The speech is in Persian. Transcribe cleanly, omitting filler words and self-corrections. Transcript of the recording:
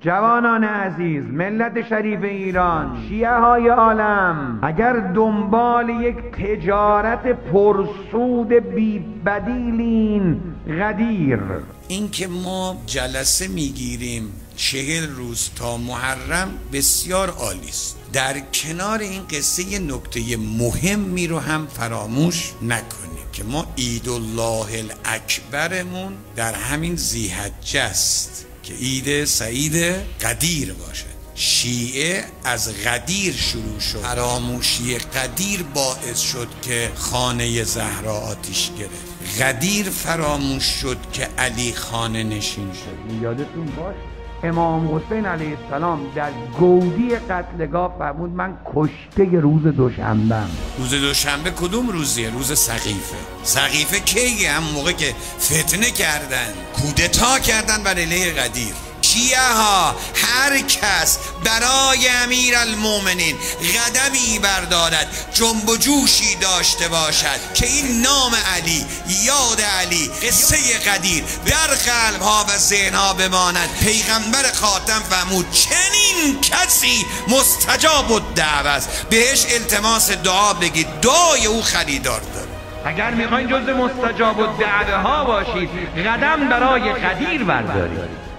جوانان عزیز، ملت شریف ایران، شیعه های عالم، اگر دنبال یک تجارت پرسود بی‌بدیلین، غدیر، این که ما جلسه میگیریم 40 روز تا محرم بسیار عالی است. در کنار این قصه یه نکته مهمی رو هم فراموش نکنیم که ما عید الله الاکبرمون در همین ذی‌حجه است که عید سعید قدیر باشد. شیعه از قدیر شروع شد، فراموشی قدیر باعث شد که خانه زهرا آتش گرفت. قدیر فراموش شد که علی خانه نشین شد. یادتون باش امام حسین علیه السلام در گودی قتلگاه فرمود من کشته روز دوشنبه. روز دوشنبه کدوم روزیه؟ روز سقیفه. سقیفه کیه؟ هم موقع که فتنه کردن، کودتا کردن بر علیه قدیر. شیعه ها هر کس برای امیرالمومنین قدمی بردارد، جنب و جوشی داشته باشد که این نام علی، یاد علی، قصه قدیر در قلب ها و ذهن ها بماند. پیغمبر خاتم فرمود چنین کسی مستجاب الدعوه است، بهش التماس دعا بگید، دعای او خریدار داره. اگر میخواین جز مستجاب الدعوه ها باشید، قدم برای قدیر بردارید.